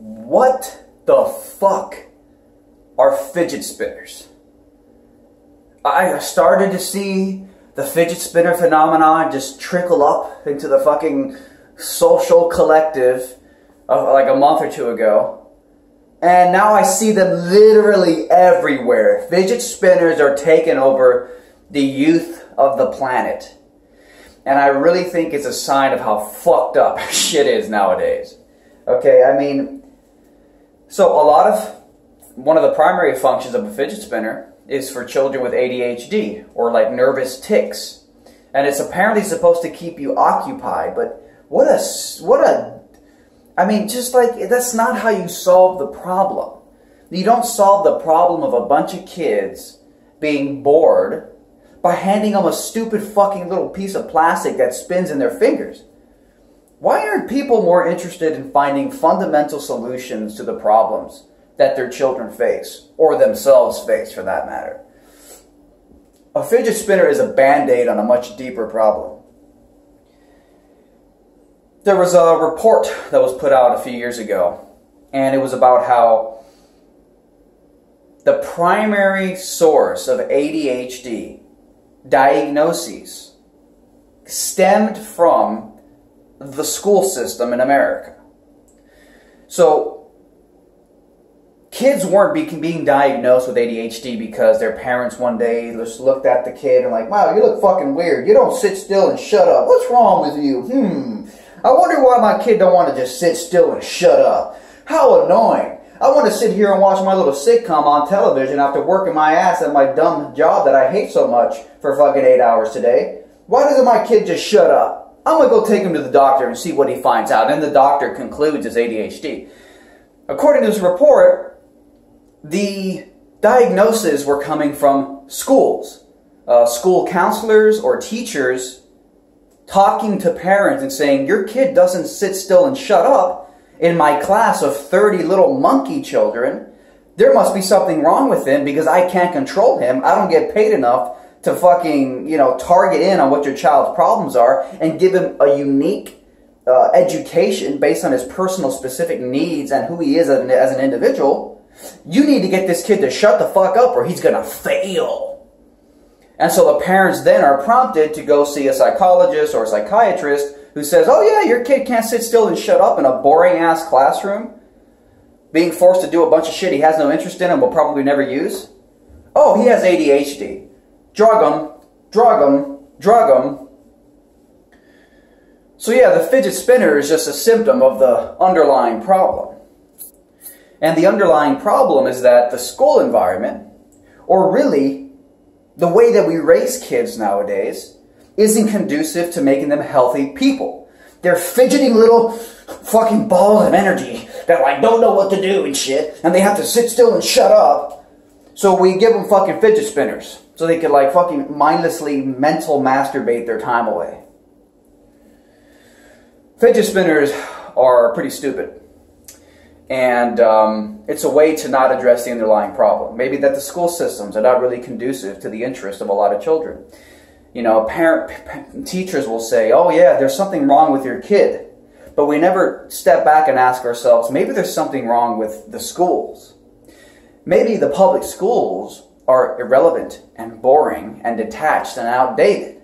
What the fuck are fidget spinners? I started to see the fidget spinner phenomenon just trickle up into the fucking social collective like a month or two ago. And now I see them literally everywhere. Fidget spinners are taking over the youth of the planet. And I really think it's a sign of how fucked up shit is nowadays. Okay, I mean, so one of the primary functions of a fidget spinner is for children with ADHD, or like nervous tics. And it's apparently supposed to keep you occupied, but I mean, just like, that's not how you solve the problem. You don't solve the problem of a bunch of kids being bored by handing them a stupid fucking little piece of plastic that spins in their fingers. Why aren't people more interested in finding fundamental solutions to the problems that their children face, or themselves face for that matter? A fidget spinner is a band-aid on a much deeper problem. There was a report that was put out a few years ago, and it was about how the primary source of ADHD diagnoses stemmed from the school system in America. So, kids weren't being diagnosed with ADHD because their parents one day just looked at the kid and like, wow, you look fucking weird. You don't sit still and shut up. What's wrong with you? I wonder why my kid don't want to just sit still and shut up. How annoying. I want to sit here and watch my little sitcom on television after working my ass at my dumb job that I hate so much for fucking 8 hours today. Why doesn't my kid just shut up? I'm going to go take him to the doctor and see what he finds out. And the doctor concludes it's ADHD. According to this report, the diagnoses were coming from schools. School counselors or teachers talking to parents and saying, your kid doesn't sit still and shut up. In my class of 30 little monkey children, there must be something wrong with him because I can't control him. I don't get paid enough to fucking, target in on what your child's problems are and give him a unique education based on his personal specific needs and who he is as an individual. You need to get this kid to shut the fuck up or he's going to fail. And so the parents then are prompted to go see a psychologist or a psychiatrist who says, oh yeah, your kid can't sit still and shut up in a boring-ass classroom, being forced to do a bunch of shit he has no interest in and will probably never use. Oh, he has ADHD. Drug him. So yeah, the fidget spinner is just a symptom of the underlying problem. And the underlying problem is that the school environment, or really the way that we raise kids nowadays, isn't conducive to making them healthy people. They're fidgeting little fucking balls of energy that like don't know what to do and shit, and they have to sit still and shut up. So we give them fucking fidget spinners so they can like fucking mindlessly mental masturbate their time away. Fidget spinners are pretty stupid. And it's a way to not address the underlying problem. Maybe that the school systems are not really conducive to the interest of a lot of children. Teachers will say, oh yeah, there's something wrong with your kid. But we never step back and ask ourselves, maybe there's something wrong with the schools. Maybe the public schools are irrelevant and boring and detached and outdated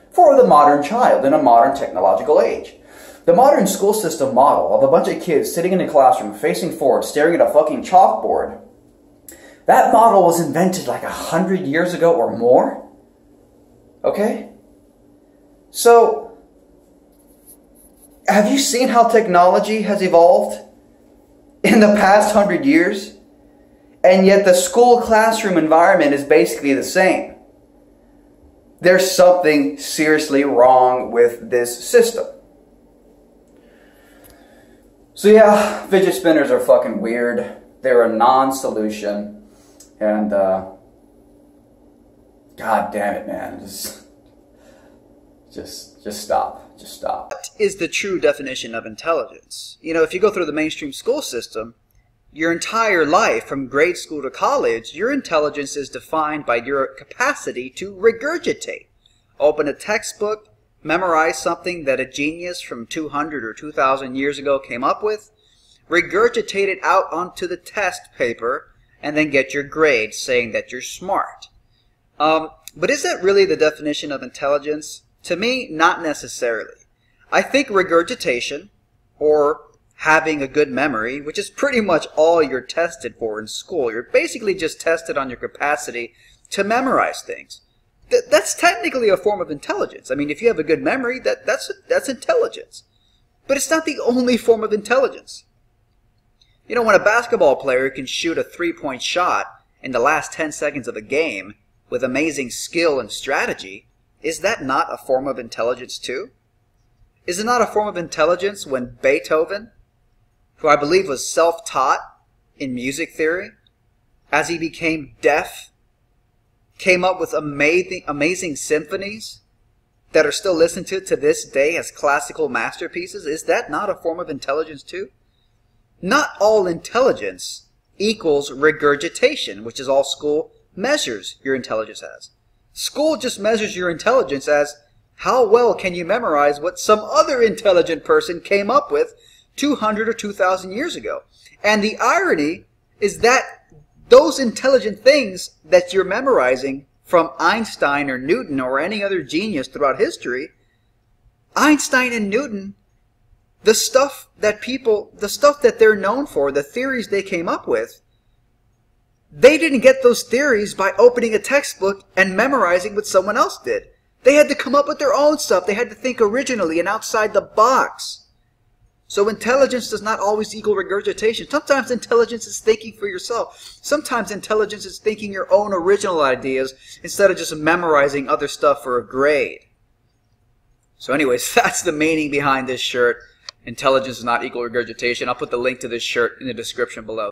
for the modern child in a modern technological age. The modern school system model of a bunch of kids sitting in a classroom facing forward, staring at a fucking chalkboard, that model was invented like 100 years ago or more. Okay? So, have you seen how technology has evolved in the past 100 years? And yet the school classroom environment is basically the same. There's something seriously wrong with this system. So yeah, fidget spinners are fucking weird. They're a non-solution. And, God damn it, man. Just stop. Just stop. What is the true definition of intelligence? If you go through the mainstream school system, your entire life, from grade school to college, your intelligence is defined by your capacity to regurgitate. Open a textbook, memorize something that a genius from 200 or 2,000 years ago came up with, regurgitate it out onto the test paper, and then get your grade saying that you're smart. But is that really the definition of intelligence? To me, not necessarily. I think regurgitation, or having a good memory, which is pretty much all you're tested for in school. You're basically just tested on your capacity to memorize things. That's technically a form of intelligence. I mean, if you have a good memory, that's intelligence. But it's not the only form of intelligence. You know, when a basketball player can shoot a three-point shot in the last 10 seconds of a game with amazing skill and strategy, is that not a form of intelligence too? Is it not a form of intelligence when Beethoven, who I believe was self-taught in music theory, as he became deaf, came up with amazing symphonies that are still listened to this day as classical masterpieces? Is that not a form of intelligence too? Not all intelligence equals regurgitation, which is all school measures your intelligence as. School just measures your intelligence as how well can you memorize what some other intelligent person came up with 200 or 2,000 years ago. And the irony is that those intelligent things that you're memorizing from Einstein or Newton or any other genius throughout history, Einstein and Newton, the stuff that they're known for, the theories they came up with, they didn't get those theories by opening a textbook and memorizing what someone else did. They had to come up with their own stuff. They had to think originally and outside the box. So intelligence does not always equal regurgitation. Sometimes intelligence is thinking for yourself. Sometimes intelligence is thinking your own original ideas instead of just memorizing other stuff for a grade. So anyways, that's the meaning behind this shirt. Intelligence is not equal regurgitation. I'll put the link to this shirt in the description below.